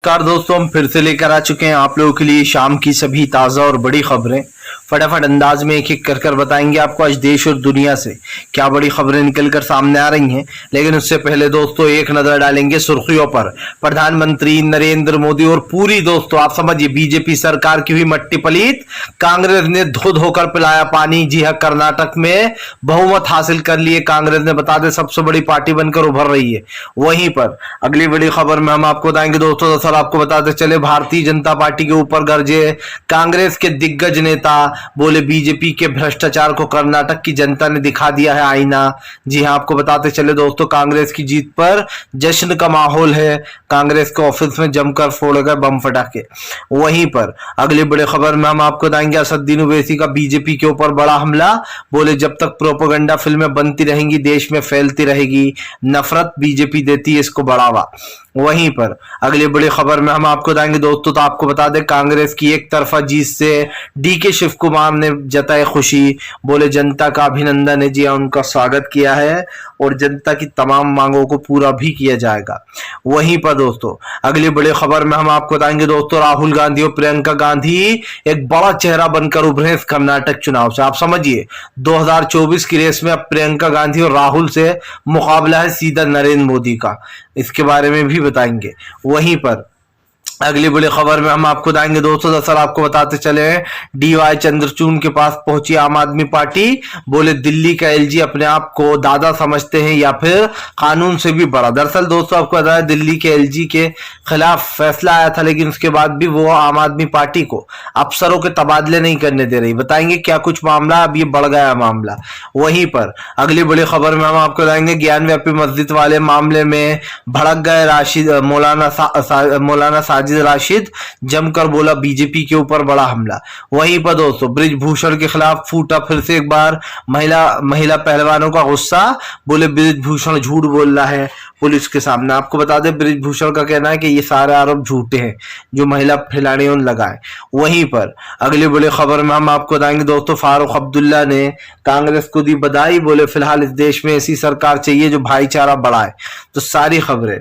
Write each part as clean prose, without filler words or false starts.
नमस्कार दोस्तों, हम फिर से लेकर आ चुके हैं आप लोगों के लिए शाम की सभी ताज़ा और बड़ी खबरें। फटाफट अंदाज में एक एक कर बताएंगे आपको आज देश और दुनिया से क्या बड़ी खबरें निकलकर सामने आ रही हैं। लेकिन उससे पहले दोस्तों एक नजर डालेंगे सुर्खियों पर। प्रधानमंत्री नरेंद्र मोदी और पूरी दोस्तों आप समझिए बीजेपी सरकार की हुई मट्टी पलीत। कांग्रेस ने धो धोकर पिलाया पानी। जी हाँ, कर्नाटक में बहुमत हासिल कर लिए कांग्रेस ने, बता दें सबसे बड़ी पार्टी बनकर उभर रही है। वहीं पर अगली बड़ी खबर में हम आपको बताएंगे दोस्तों, दरअसल आपको बताते चले भारतीय जनता पार्टी के ऊपर गरजे कांग्रेस के दिग्गज नेता। बोले बीजेपी के भ्रष्टाचार को कर्नाटक की जनता ने दिखा दिया है आईना। जी हां, आपको बताते चले दोस्तों कांग्रेस की जीत पर जश्न का माहौल है। कांग्रेस के ऑफिस में जमकर फोड़े गए बम फटाके। वहीं पर अगली बड़ी खबर में हम आपको बताएंगे असदुद्दीन ओवैसी का बीजेपी के ऊपर बड़ा हमला। बोले जब तक प्रोपेगेंडा फिल्में बनती रहेंगी देश में फैलती रहेगी नफरत, बीजेपी देती है इसको बढ़ावा। वहीं पर अगली बड़ी खबर में हम आपको बताएंगे दोस्तों, तो आपको बता दें कांग्रेस की एक तरफा जीत से डीके शिव कुमार ने जताई खुशी। बोले जनता का अभिनंदन है, जी हाँ उनका स्वागत किया है और जनता की तमाम मांगों को पूरा भी किया जाएगा। वहीं पर दोस्तों अगली बड़ी खबर में हम आपको बताएंगे दोस्तों, राहुल गांधी और प्रियंका गांधी एक बड़ा चेहरा बनकर उभरे इस कर्नाटक चुनाव से। आप समझिए 2024 की रेस में अब प्रियंका गांधी और राहुल से मुकाबला है सीधा नरेंद्र मोदी का, इसके बारे में भी बताएंगे। वहीं पर अगली बड़ी खबर में हम आपको बताएंगे दोस्तों, दरअसल आपको बताते चले डीवाई चंद्रचूड़ के पास पहुंची आम आदमी पार्टी। बोले दिल्ली का एलजी अपने आप को दादा समझते हैं या फिर कानून से भी बड़ा। दरअसल दोस्तों आपको बताया दिल्ली के एलजी के खिलाफ फैसला आया था, लेकिन उसके बाद भी वो आम आदमी पार्टी को अफसरों के तबादले नहीं करने दे रही। बताएंगे क्या कुछ मामला, अब ये बढ़ गया मामला। वहीं पर अगली बड़ी खबर में हम आपको बताएंगे ज्ञानव्यापी मस्जिद वाले मामले में भड़क गए राशिद मौलाना साजिद राशिद। जमकर बोला बीजेपी के ऊपर बड़ा हमला। वहीं पर दोस्तों बृजभूषण के खिलाफ फूटा फिर से एक बार महिला पहलवानों का गुस्सा। बोले बृजभूषण झूठ बोल रहा है पुलिस के सामने। आपको बता दें बृजभूषण का कहना है कि ये सारे आरोप झूठे हैं जो महिला खिलाड़ियों ने लगाए। वहीं पर अगली बड़ी खबर में हम आपको बताएंगे दोस्तों, फारूक अब्दुल्ला ने कांग्रेस को दी बधाई। बोले फिलहाल इस देश में ऐसी सरकार चाहिए जो भाईचारा बढ़ाए। तो सारी खबरें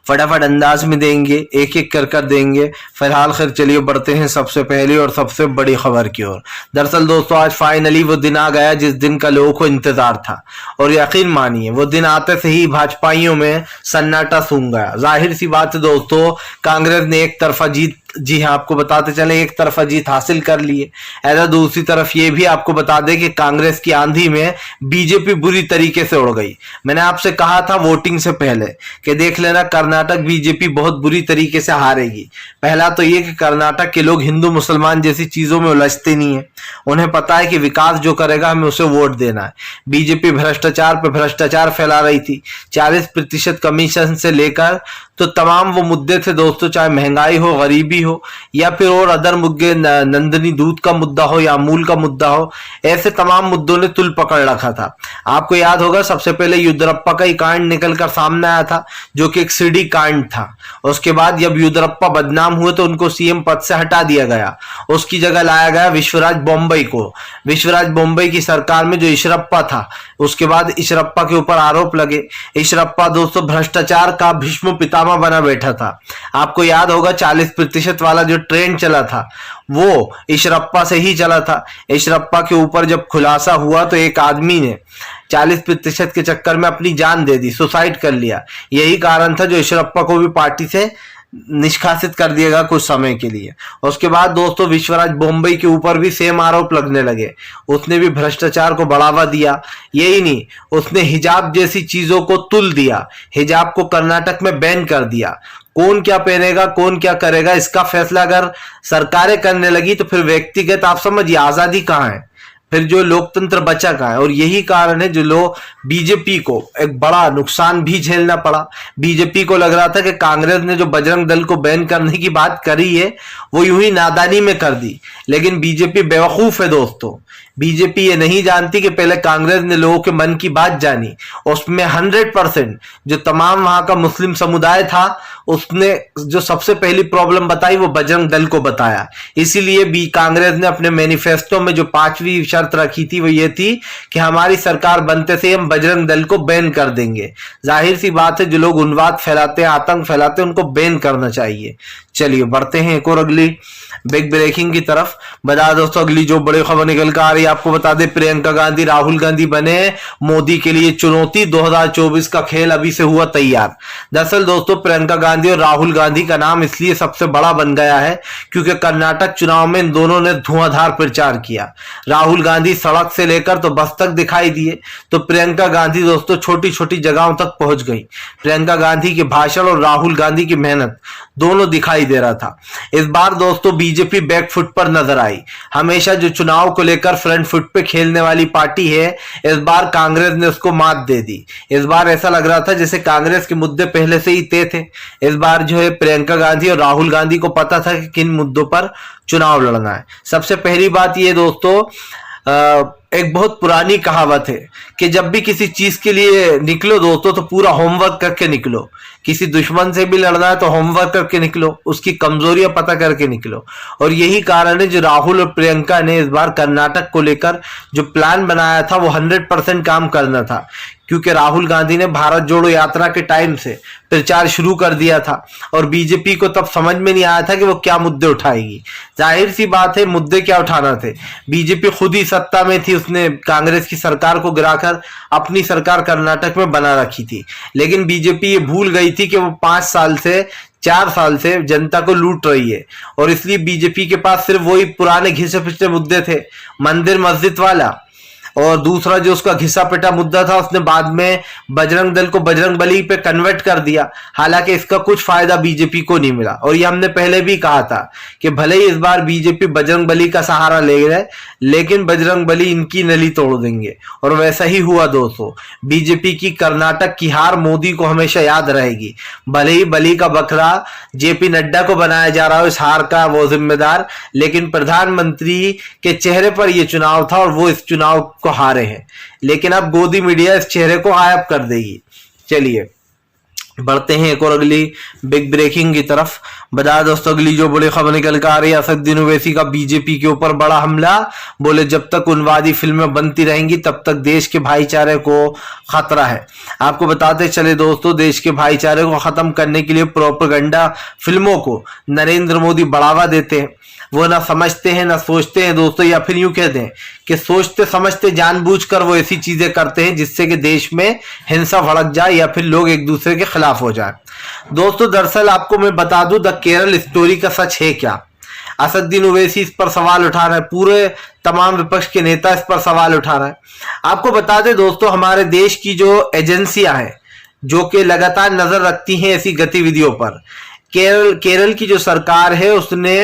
फटाफट अंदाज में देंगे, एक एक कर देंगे। फिलहाल खैर चलिए बढ़ते हैं सबसे पहली और सबसे बड़ी खबर की ओर। दरअसल दोस्तों आज फाइनली वो दिन आ गया जिस दिन का लोगों को इंतजार था, और यकीन मानिए वो दिन आते से ही भाजपाइयों में सन्नाटा सूंघ गया। जाहिर सी बात है दोस्तों कांग्रेस ने एक तरफा जीत, जी हाँ आपको बताते चले एक तरफा जीत हासिल कर ली है। ऐसा दूसरी तरफ ये भी आपको बता दें कि कांग्रेस की आंधी में बीजेपी बुरी तरीके से उड़ गई। मैंने आपसे कहा था वोटिंग से पहले कि देख लेना कर्नाटक बीजेपी बहुत बुरी तरीके से हारेगी। पहला तो ये कि कर्नाटक के लोग हिंदू मुसलमान जैसी चीजों में उलझते नहीं है, उन्हें पता है कि विकास जो करेगा हमें उसे वोट देना है। बीजेपी भ्रष्टाचार पे भ्रष्टाचार फैला रही थी, 40% कमीशन से लेकर तो तमाम वो मुद्दे थे दोस्तों, चाहे महंगाई हो, गरीबी हो या फिर और अदर मुद्दे, नंदनी दूध का मुद्दा हो या अमूल का मुद्दा हो, ऐसे तमाम मुद्दों ने तुल पकड़ रखा था। आपको याद होगा सबसे पहले येदियुरप्पा का ही कांड निकलकर सामने आया था जो कि एक सीडी कांड था। उसके बाद जब येदियुरप्पा बदनाम हुए तो उनको सीएम पद से हटा दिया गया, उसकी जगह लाया गया विश्वराज बोम्बई को। विश्वराज बोम्बई की सरकार में जो ईश्वरप्पा था, उसके बाद ईश्वरप्पा के ऊपर आरोप लगे। ईश्वरप्पा दोस्तों भ्रष्टाचार का भीष्म पितामह बना बैठा था। आपको याद होगा 40% वाला जो ट्रेंड चला था वो ईश्वरप्पा से ही चला था। ईश्वरप्पा के ऊपर जब खुलासा हुआ तो एक आदमी ने 40% के चक्कर में अपनी जान दे दी, सुसाइड कर लिया। यही कारण था जो ईश्वरप्पा को भी पार्टी से निष्कासित कर दिएगा कुछ समय के लिए। उसके बाद दोस्तों विश्वराज बोम्बई के ऊपर भी सेम आरोप लगने लगे, उसने भी भ्रष्टाचार को बढ़ावा दिया। यही नहीं, उसने हिजाब जैसी चीजों को तुल दिया, हिजाब को कर्नाटक में बैन कर दिया। कौन क्या पहनेगा, कौन क्या करेगा, इसका फैसला अगर सरकारें करने लगी तो फिर व्यक्तिगत आप समझिए आजादी कहाँ है, फिर जो लोकतंत्र बचा कहाँ है। और यही कारण है जो लोग बीजेपी को एक बड़ा नुकसान भी झेलना पड़ा। बीजेपी को लग रहा था कि कांग्रेस ने जो बजरंग दल को बैन करने की बात करी है वो यूं ही नादानी में कर दी, लेकिन बीजेपी बेवकूफ है दोस्तों। बीजेपी ये नहीं जानती कि पहले कांग्रेस ने लोगों के मन की बात जानी, उसमें 100% जो तमाम वहां का मुस्लिम समुदाय था उसने जो सबसे पहली प्रॉब्लम बताई वो बजरंग दल को बताया। इसीलिए भी कांग्रेस ने अपने मैनिफेस्टो में जो 5वीं शर्त रखी थी वो ये थी कि हमारी सरकार बनते से हम बजरंग दल को बैन कर देंगे। जाहिर सी बात है, जो लोग उन्माद फैलाते हैं, आतंक फैलाते हैं, उनको बैन करना चाहिए। चलिए बढ़ते हैं एक और अगली बिग ब्रेकिंग की तरफ। बता दोस्तों अगली जो बड़ी खबर निकल कर आ रही है, आपको बता दें प्रियंका गांधी राहुल गांधी बने मोदी के लिए चुनौती, 2024 का खेल अभी से हुआ तैयार। दरअसल दोस्तों प्रियंका गांधी और राहुल गांधी का नाम इसलिए सबसे बड़ा बन गया है क्योंकि कर्नाटक चुनाव में इन दोनों ने धुआंधार प्रचार किया। राहुल गांधी सड़क से लेकर तो बस तक दिखाई दिए, तो प्रियंका गांधी दोस्तों छोटी छोटी जगहों तक पहुंच गई। प्रियंका गांधी के भाषण और राहुल गांधी की मेहनत दोनों दिखाई दे रहा था। इस बार दोस्तों बीजेपी बैक फुट पर नजर आई। हमेशा जो चुनाव को लेकर फ्रंट फुट पे खेलने वाली पार्टी है, इस बार कांग्रेस ने उसको मात दे दी। इस बार ऐसा लग रहा था जैसे कांग्रेस के मुद्दे पहले से ही तय थे। इस बार जो है प्रियंका गांधी और राहुल गांधी को पता था कि किन मुद्दों पर चुनाव लड़ना है। सबसे पहली बात ये दोस्तों, एक बहुत पुरानी कहावत है कि जब भी किसी चीज के लिए निकलो दोस्तों तो पूरा होमवर्क करके निकलो। किसी दुश्मन से भी लड़ना है तो होमवर्क करके निकलो, उसकी कमजोरियां पता करके निकलो। और यही कारण है जो राहुल और प्रियंका ने इस बार कर्नाटक को लेकर जो प्लान बनाया था वो 100% काम करना था, क्योंकि राहुल गांधी ने भारत जोड़ो यात्रा के टाइम से प्रचार शुरू कर दिया था और बीजेपी को तब समझ में नहीं आया था कि वो क्या मुद्दे उठाएगी। जाहिर सी बात है मुद्दे क्या उठाना थे, बीजेपी खुद ही सत्ता में थी, उसने कांग्रेस की सरकार को गिराकर अपनी सरकार कर्नाटक में बना रखी थी। लेकिन बीजेपी ये भूल गई थी कि वो 4 साल से जनता को लूट रही है और इसलिए बीजेपी के पास सिर्फ वही पुराने घिसे पिछले मुद्दे थे, मंदिर मस्जिद वाला, और दूसरा जो उसका घिसा पिटा मुद्दा था उसने बाद में बजरंग दल को बजरंग बली पे कन्वर्ट कर दिया। हालांकि इसका कुछ फायदा बीजेपी को नहीं मिला और ये हमने पहले भी कहा था कि भले ही इस बार बीजेपी बजरंग बली का सहारा ले रहे, लेकिन बजरंग बली इनकी नली तोड़ देंगे। और वैसा ही हुआ दोस्तों, बीजेपी की कर्नाटक की हार मोदी को हमेशा याद रहेगी। भले ही बली का बकरा जेपी नड्डा को बनाया जा रहा हो इस हार का वो जिम्मेदार, लेकिन प्रधानमंत्री के चेहरे पर यह चुनाव था और वो इस चुनाव को हारे हैं। लेकिन अब गोदी मीडिया इस चेहरे को गायब कर देगी। चलिए बढ़ते हैं एक और अगली बिग ब्रेकिंग की तरफ। बता दोस्तों अगली जो बड़ी खबर निकल कर आ रही है, असदुद्दीन ओवैसी का बीजेपी के ऊपर बड़ा हमला। बोले जब तक उन्मादी फिल्में बनती रहेंगी तब तक देश के भाईचारे को खतरा है। आपको बताते चले दोस्तों, देश के भाईचारे को खत्म करने के लिए प्रोपेगेंडा फिल्मों को नरेंद्र मोदी बढ़ावा देते हैं। वो ना समझते हैं ना सोचते हैं दोस्तों, या फिर यूं कहते हैं कि सोचते समझते जानबूझकर वो ऐसी चीजें करते हैं जिससे कि देश में हिंसा भड़क जाए या फिर लोग एक दूसरे के खिलाफ हो जाए। दोस्तों दरअसल आपको मैं बता दूं द केरल स्टोरी का सच है क्या। असदुद्दीन ओवैसी इस पर सवाल उठा रहा है, पूरे तमाम विपक्ष के नेता इस पर सवाल उठा रहा है। आपको बता दें दोस्तों, हमारे देश की जो एजेंसियां हैं जो कि लगातार नजर रखती हैं ऐसी गतिविधियों पर, केरल की जो सरकार है उसने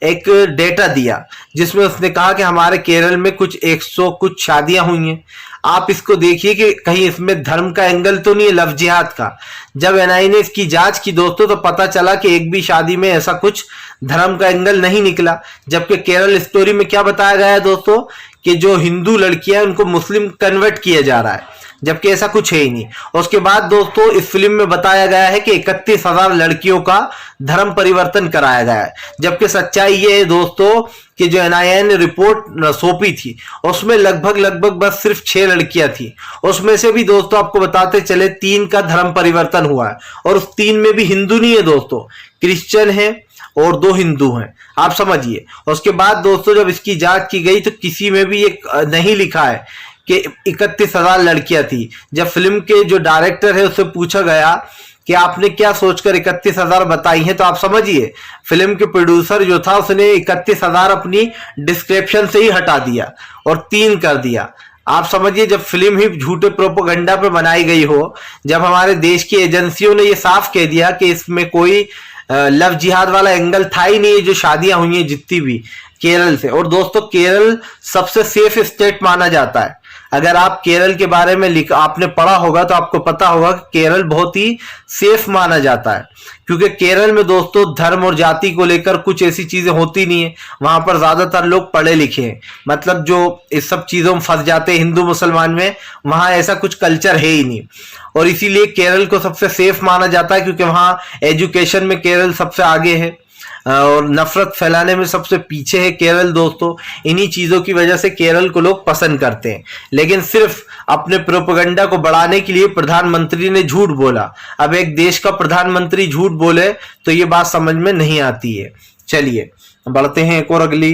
एक डेटा दिया जिसमें उसने कहा कि हमारे केरल में कुछ 100 कुछ शादियां हुई हैं। आप इसको देखिए कि कहीं इसमें धर्म का एंगल तो नहीं है, लव जिहाद का। जब एनआई ने इसकी जांच की दोस्तों तो पता चला कि एक भी शादी में ऐसा कुछ धर्म का एंगल नहीं निकला। जबकि केरल स्टोरी में क्या बताया गया है दोस्तों कि जो हिंदू लड़कियां उनको मुस्लिम कन्वर्ट किया जा रहा है, जबकि ऐसा कुछ है ही नहीं। उसके बाद दोस्तों इस फिल्म में बताया गया है कि 31,000 लड़कियों का धर्म परिवर्तन कराया गया है। जबकि सच्चाई ये है दोस्तों कि जो एनआईए ने रिपोर्ट सौंपी थी उसमें लगभग बस सिर्फ 6 लड़कियां थी। उसमें से भी दोस्तों आपको बताते चले 3 का धर्म परिवर्तन हुआ है और उस 3 में भी हिंदू नहीं है दोस्तों, क्रिश्चियन है और 2 हिंदू हैं, आप समझिए। उसके बाद दोस्तों जब इसकी जांच की गई तो किसी में भी एक नहीं लिखा है कि 31,000 लड़कियां थी। जब फिल्म के जो डायरेक्टर है उससे पूछा गया कि आपने क्या सोचकर 31,000 बताई हैं, तो आप समझिए फिल्म के प्रोड्यूसर जो था उसने 31,000 अपनी डिस्क्रिप्शन से ही हटा दिया और 3 कर दिया। आप समझिए जब फिल्म ही झूठे प्रोपेगेंडा पे बनाई गई हो, जब हमारे देश की एजेंसियों ने ये साफ कह दिया कि इसमें कोई लव जिहाद वाला एंगल था ही नहीं, जो शादियां हुई हैं जितनी भी केरल से। और दोस्तों केरल सबसे सेफ स्टेट माना जाता है। अगर आप केरल के बारे में आपने पढ़ा होगा तो आपको पता होगा कि केरल बहुत ही सेफ माना जाता है, क्योंकि केरल में दोस्तों धर्म और जाति को लेकर कुछ ऐसी चीजें होती नहीं है। वहां पर ज्यादातर लोग पढ़े लिखे हैं, मतलब जो इस सब चीजों में फंस जाते हैं हिंदू मुसलमान में, वहां ऐसा कुछ कल्चर है ही नहीं। और इसीलिए केरल को सबसे सेफ माना जाता है, क्योंकि वहां एजुकेशन में केरल सबसे आगे है और नफरत फैलाने में सबसे पीछे है केरल दोस्तों। इन्हीं चीजों की वजह से केरल को लोग पसंद करते हैं। लेकिन सिर्फ अपने प्रोपेगेंडा को बढ़ाने के लिए प्रधानमंत्री ने झूठ बोला। अब एक देश का प्रधानमंत्री झूठ बोले तो ये बात समझ में नहीं आती है। चलिए बढ़ते हैं एक और अगली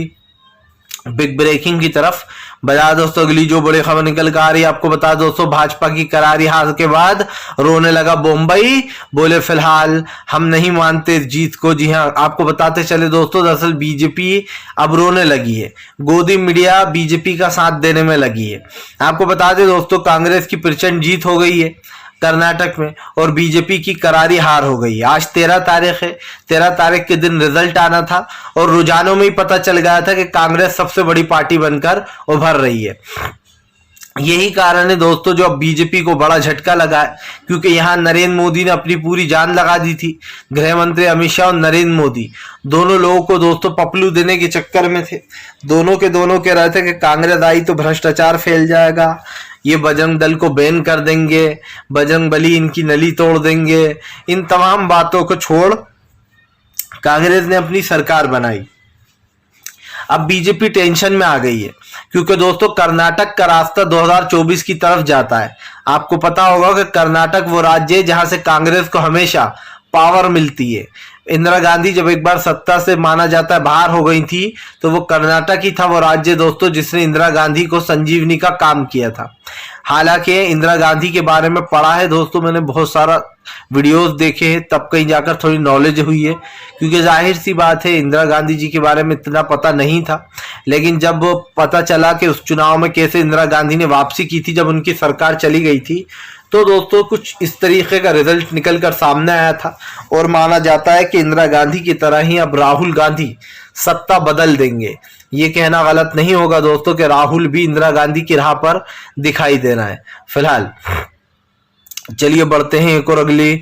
बिग ब्रेकिंग की तरफ। बता दोस्तों अगली जो बड़ी खबर निकल कर आ रही है, आपको बता दोस्तों भाजपा की करारी हार के बाद रोने लगा मुंबई, बोले फिलहाल हम नहीं मानते जीत को। जी हां, आपको बताते चले दोस्तों, दरअसल बीजेपी अब रोने लगी है। गोदी मीडिया बीजेपी का साथ देने में लगी है। आपको बता दें दोस्तों, कांग्रेस की प्रचंड जीत हो गई है कर्नाटक में और बीजेपी की करारी हार हो गई है। आज 13 तारीख है, 13 तारीख के दिन रिजल्ट आना था और रुझानों में ही पता चल गया था कि कांग्रेस सबसे बड़ी पार्टी बनकर उभर रही है। यही कारण है दोस्तों जो अब बीजेपी को बड़ा झटका लगा है, क्योंकि यहां नरेंद्र मोदी ने अपनी पूरी जान लगा दी थी। गृह मंत्री अमित शाह और नरेंद्र मोदी दोनों लोगों को दोस्तों पपलू देने के चक्कर में थे। दोनों कह रहे थे कि कांग्रेस आई तो भ्रष्टाचार फैल जाएगा, ये बजरंग दल को बैन कर देंगे, बजरंग बली इनकी नली तोड़ देंगे। इन तमाम बातों को छोड़ कांग्रेस ने अपनी सरकार बनाई। अब बीजेपी टेंशन में आ गई है, क्योंकि दोस्तों कर्नाटक का रास्ता 2024 की तरफ जाता है। आपको पता होगा कि कर्नाटक वो राज्य है जहां से कांग्रेस को हमेशा पावर मिलती है। इंदिरा गांधी जब एक बार सत्ता से माना जाता है बाहर हो गई थी, तो वो कर्नाटक ही था वो राज्य दोस्तों जिसने इंदिरा गांधी को संजीवनी का काम किया था। हालांकि इंदिरा गांधी के बारे में पढ़ा है दोस्तों, मैंने बहुत सारा वीडियोस देखे हैं, तब कहीं जाकर थोड़ी नॉलेज हुई है, क्योंकि जाहिर सी बात है इंदिरा गांधी जी के बारे में इतना पता नहीं था। लेकिन जब पता चला कि उस चुनाव में कैसे इंदिरा गांधी ने वापसी की थी जब उनकी सरकार चली गई थी, तो दोस्तों कुछ इस तरीके का रिजल्ट निकलकर सामने आया था और माना जाता है कि इंदिरा गांधी की तरह ही अब राहुल गांधी सत्ता बदल देंगे। ये कहना गलत नहीं होगा दोस्तों कि राहुल भी इंदिरा गांधी की राह पर दिखाई दे रहा है फिलहाल। चलिए बढ़ते हैं एक और अगली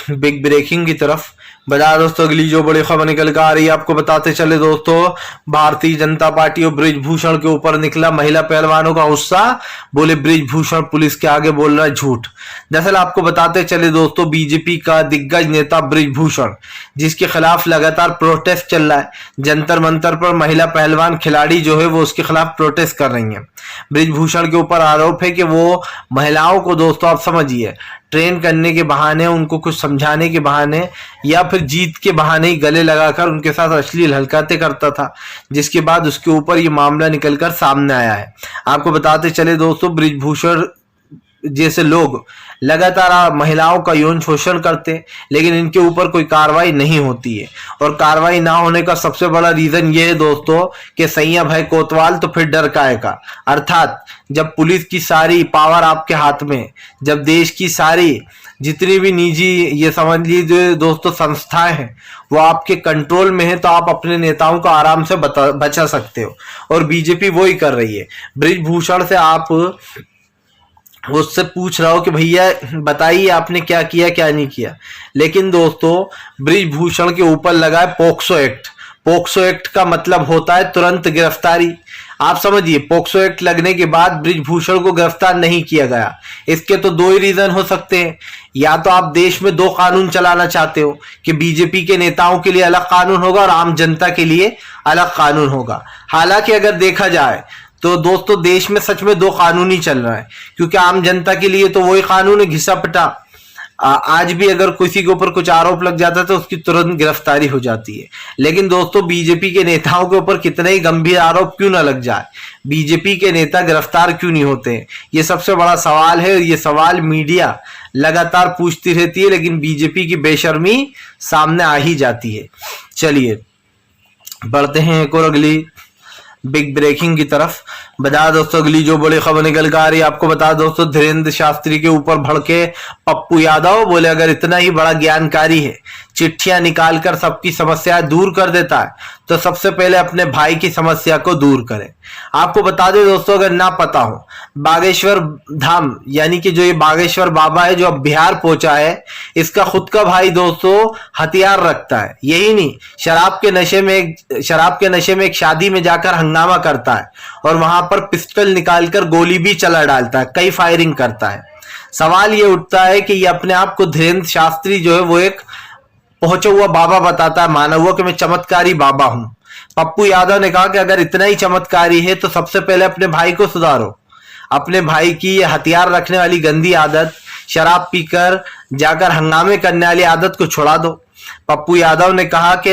बिग ब्रेकिंग की तरफ। बता दोस्तों अगली जो बड़ी खबर निकल कर आ रही है, आपको बताते चले दोस्तों, भारतीय जनता पार्टी और बृजभूषण के ऊपर निकला महिला पहलवानों का गुस्सा। बोले बृजभूषण पुलिस के आगे बोल रहा है झूठ। दरअसल आपको बताते चले दोस्तों, बीजेपी का दिग्गज नेता बृजभूषण, जिसके खिलाफ लगातार प्रोटेस्ट चल रहा है, जंतर मंतर पर महिला पहलवान खिलाड़ी जो है वो उसके खिलाफ प्रोटेस्ट कर रही है। बृजभूषण के ऊपर आरोप है कि वो महिलाओं को दोस्तों आप समझिए ट्रेन करने के बहाने, उनको कुछ समझाने के बहाने या फिर जीत के बहाने ही गले लगाकर उनके साथ अश्लील हरकतें करता था, जिसके बाद उसके ऊपर ये मामला निकलकर सामने आया है। आपको बताते चले दोस्तों, बृजभूषण जैसे लोग लगातार महिलाओं का यौन शोषण करते हैं, लेकिन इनके ऊपर कोई कार्रवाई नहीं होती है। और कार्रवाई ना होने का सबसे बड़ा रीजन ये है दोस्तों कि सैया भाई कोतवाल तो फिर डर काहे का। अर्थात जब पुलिस की सारी पावर आपके हाथ में, जब देश की सारी जितनी भी निजी ये समझ लीजिए दोस्तों संस्थाएं हैं वो आपके कंट्रोल में है, तो आप अपने नेताओं को आराम से बचा सकते हो। और बीजेपी वो ही कर रही है। बृजभूषण से आप उससे पूछ रहा हो कि भैया बताइए आपने क्या किया क्या नहीं किया, लेकिन दोस्तों बृजभूषण के ऊपर लगा है पोक्सो एक्ट। पोक्सो एक्ट का मतलब होता है तुरंत गिरफ्तारी। आप समझिए, पोक्सो एक्ट लगने के बाद बृजभूषण को गिरफ्तार नहीं किया गया। इसके तो दो ही रीजन हो सकते हैं, या तो आप देश में दो कानून चलाना चाहते हो कि बीजेपी के नेताओं के लिए अलग कानून होगा और आम जनता के लिए अलग कानून होगा। हालांकि अगर देखा जाए तो दोस्तों देश में सच में दो कानून ही चल रहा है, क्योंकि आम जनता के लिए तो वही कानून है घिसा पिटा। आज भी अगर किसी के ऊपर कुछ आरोप लग जाता है तो उसकी तुरंत गिरफ्तारी हो जाती है। लेकिन दोस्तों बीजेपी के नेताओं के ऊपर कितने ही गंभीर आरोप क्यों ना लग जाए, बीजेपी के नेता गिरफ्तार क्यों नहीं होते हैं, ये सबसे बड़ा सवाल है। ये सवाल मीडिया लगातार पूछती रहती है, लेकिन बीजेपी की बेशर्मी सामने आ ही जाती है। चलिए बढ़ते हैं एक और अगली बिग ब्रेकिंग की तरफ। बता दोस्तों अगली जो बड़ी खबर निकल कर आ रही है, आपको बता दोस्तों, धीरेन्द्र शास्त्री के ऊपर भड़के पप्पू यादव। बोले अगर इतना ही बड़ा ज्ञानकारी है, चिट्ठियां निकालकर सबकी समस्याएं दूर कर देता है, तो सबसे पहले अपने भाई की समस्या को दूर करें। आपको बता दें दोस्तों, अगर ना पता हो, बागेश्वर धाम यानी कि जो ये बागेश्वर बाबा है जो अब बिहार पहुंचा है, इसका खुद का भाई दोस्तों हथियार रखता है। यही नहीं, शराब के नशे में एक शादी में जाकर हंगामा करता है और वहां पर पिस्टल निकालकर गोली भी चला डालता है, कई फायरिंग करता है। सवाल ये उठता है कि ये अपने आप को धीरेन्द्र शास्त्री जो है वो एक पहुंचा हुआ बाबा बताता है, माना हुआ कि मैं चमत्कारी बाबा हूं। पप्पू यादव ने कहा कि अगर इतना ही चमत्कारी है तो सबसे पहले अपने भाई को सुधारो। अपने भाई की ये हथियार रखने वाली गंदी आदत, शराब पीकर जाकर हंगामे करने वाली आदत को छुड़ा दो। पप्पू यादव ने कहा कि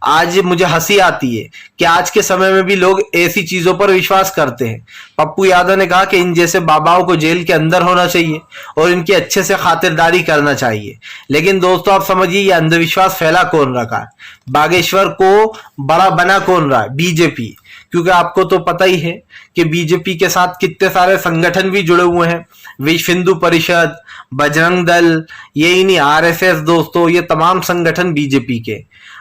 आज मुझे हंसी आती है कि आज के समय में भी लोग ऐसी चीजों पर विश्वास करते हैं। पप्पू यादव ने कहा कि इन जैसे बाबाओं को जेल के अंदर होना चाहिए और इनकी अच्छे से खातिरदारी करना चाहिए। लेकिन दोस्तों आप समझिए, ये अंधविश्वास फैला कौन रखा है, बागेश्वर को बड़ा बना कौन रहा है? बीजेपी। क्योंकि आपको तो पता ही है कि बीजेपी के साथ कितने सारे संगठन भी जुड़े हुए हैं, विश्व हिंदू परिषद, बजरंग दल, यही नहीं आरएसएस दोस्तों, ये तमाम संगठन बीजेपी के।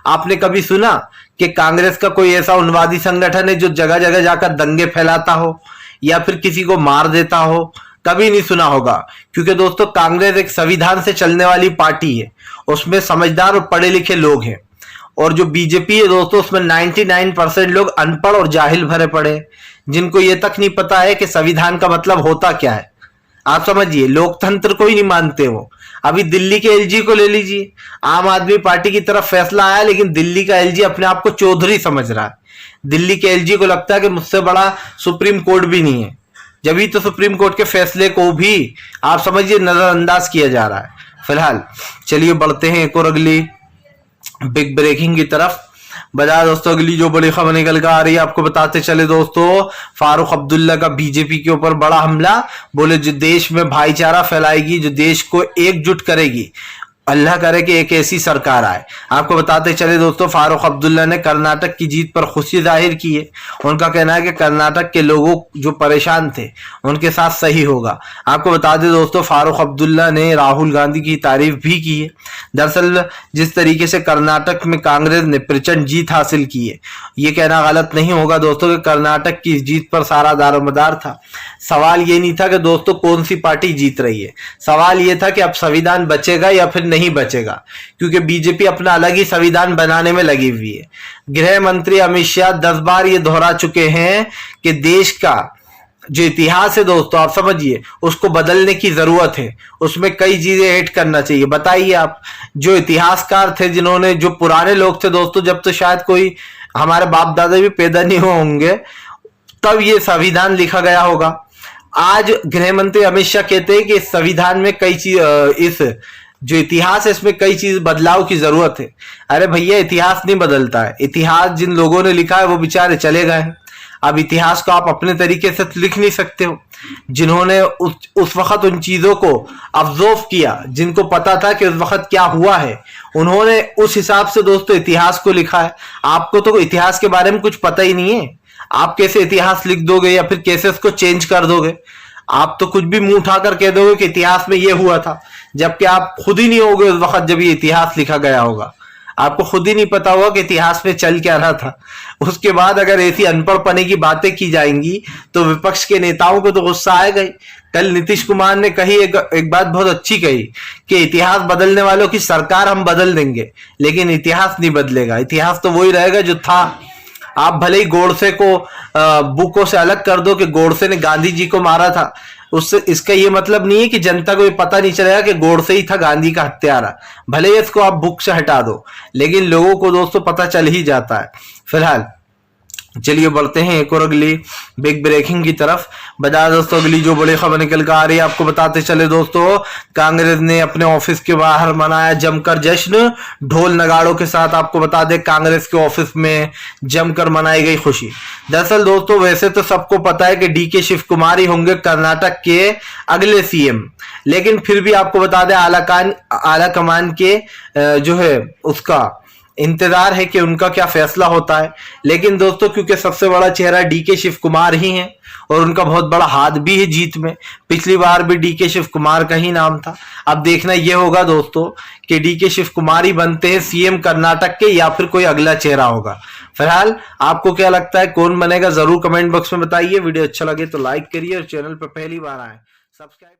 आपने कभी सुना कि कांग्रेस का कोई ऐसा उन्मादी संगठन है जो जगह जगह जाकर दंगे फैलाता हो या फिर किसी को मार देता हो? कभी नहीं सुना होगा। क्योंकि दोस्तों कांग्रेस एक संविधान से चलने वाली पार्टी है, उसमें समझदार और पढ़े लिखे लोग हैं। और जो बीजेपी है दोस्तों, उसमें 99% लोग अनपढ़ और जाहिल भरे पड़े, जिनको ये तक नहीं पता है कि संविधान का मतलब होता क्या है। आप समझिए, लोकतंत्र को ही नहीं मानते वो। अभी दिल्ली के एलजी को ले लीजिए, आम आदमी पार्टी की तरफ फैसला आया, लेकिन दिल्ली का एलजी अपने आप को चौधरी समझ रहा है। दिल्ली के एलजी को लगता है कि मुझसे बड़ा सुप्रीम कोर्ट भी नहीं है, जब तो सुप्रीम कोर्ट के फैसले को भी आप समझिए नजरअंदाज किया जा रहा है। फिलहाल चलिए बढ़ते हैं एक और अगली बिग ब्रेकिंग की तरफ। बता दोस्तों, अगली जो बड़ी खबर निकल कर आ रही है, आपको बताते चले दोस्तों, फारूक अब्दुल्ला का बीजेपी के ऊपर बड़ा हमला। बोले जो देश में भाईचारा फैलाएगी, जो देश को एकजुट करेगी, अल्लाह करे कि एक ऐसी सरकार आए। आपको बताते चले दोस्तों, फारूक अब्दुल्ला ने कर्नाटक की जीत पर खुशी जाहिर की है। उनका कहना है कि कर्नाटक के लोगों जो परेशान थे उनके साथ सही होगा। आपको बता दें दोस्तों, फारूक अब्दुल्ला ने राहुल गांधी की तारीफ भी की है। दरअसल जिस तरीके से कर्नाटक में कांग्रेस ने प्रचंड जीत हासिल की है, ये कहना गलत नहीं होगा दोस्तों कि कर्नाटक की जीत पर सारा दारोमदार था। सवाल ये नहीं था कि दोस्तों कौन सी पार्टी जीत रही है, सवाल ये था कि अब संविधान बचेगा या फिर नहीं बचेगा, क्योंकि बीजेपी अपना अलग ही संविधान बनाने में लगी हुई है। गृह मंत्री अमित शाह 10 बार ये दोहरा चुके हैं कि देश का जो इतिहास है दोस्तों, आप समझिए, उसको बदलने की जरूरत है, उसमें कई चीजें ऐड करना चाहिए। बताइए आप, जो इतिहासकार थे, जिन्होंने, जो पुराने लोग थे दोस्तों, जब तो शायद कोई हमारे बाप दादा भी पैदा नहीं हुए होंगे तब ये संविधान लिखा गया होगा। आज गृह मंत्री अमित शाह कहते हैं कि इस संविधान में कई चीज, इस जो इतिहास है इसमें कई चीज बदलाव की जरूरत है। अरे भैया, इतिहास नहीं बदलता है, इतिहास जिन लोगों ने लिखा है वो बेचारे चले गए हैं। अब इतिहास को आप अपने तरीके से लिख नहीं सकते हो। जिन्होंने उस वक्त उन चीजों को ऑब्जर्व किया, जिनको पता था कि उस वक्त क्या हुआ है, उन्होंने उस हिसाब से दोस्तों इतिहास को लिखा है। आपको तो इतिहास के बारे में कुछ पता ही नहीं है, आप कैसे इतिहास लिख दोगे या फिर कैसे उसको चेंज कर दोगे? आप तो कुछ भी मुंह उठाकर कह दोगे कि इतिहास में ये हुआ था, जबकि आप खुद ही नहीं होगे उस वक्त जब ये इतिहास लिखा गया होगा। आपको खुद ही नहीं पता होगा कि इतिहास में चल क्या रहा था। उसके बाद अगर ऐसी अनपढ़पने की बातें की जाएंगी तो विपक्ष के नेताओं को तो गुस्सा आएगा ही। कल नीतीश कुमार ने कही एक बात बहुत अच्छी कही कि इतिहास बदलने वालों की सरकार हम बदल देंगे, लेकिन इतिहास नहीं बदलेगा। इतिहास तो वही रहेगा जो था। आप भले ही गोडसे को बुकों से अलग कर दो कि गोडसे ने गांधी जी को मारा था, उससे इसका ये मतलब नहीं है कि जनता को ये पता नहीं चलेगा कि गोडसे ही था गांधी का हत्यारा। भले ही इसको आप बुक से हटा दो, लेकिन लोगों को दोस्तों पता चल ही जाता है। फिलहाल चलिए बढ़ते हैं एक और अगली बिग ब्रेकिंग की तरफ। बता दोस्तों, अगली जो बड़ी खबर निकल कर आ रही है, आपको बताते चले दोस्तों, कांग्रेस ने अपने ऑफिस के बाहर मनाया जमकर जश्न, ढोल नगाड़ों के साथ। आपको बता दें, कांग्रेस के ऑफिस में जमकर मनाई गई खुशी। दरअसल दोस्तों, वैसे तो सबको पता है कि डीके शिव कुमार ही होंगे कर्नाटक के अगले सीएम, लेकिन फिर भी आपको बता दें आला कमान के जो है उसका इंतजार है कि उनका क्या फैसला होता है। लेकिन दोस्तों, क्योंकि सबसे बड़ा चेहरा डीके शिव कुमार ही है और उनका बहुत बड़ा हाथ भी है जीत में, पिछली बार भी डीके शिव कुमार का ही नाम था। अब देखना यह होगा दोस्तों कि डीके शिव कुमार ही बनते हैं सीएम कर्नाटक के या फिर कोई अगला चेहरा होगा। फिलहाल आपको क्या लगता है कौन बनेगा, जरूर कमेंट बॉक्स में बताइए। वीडियो अच्छा लगे तो लाइक करिए और चैनल पर पहली बार आए सब्सक्राइब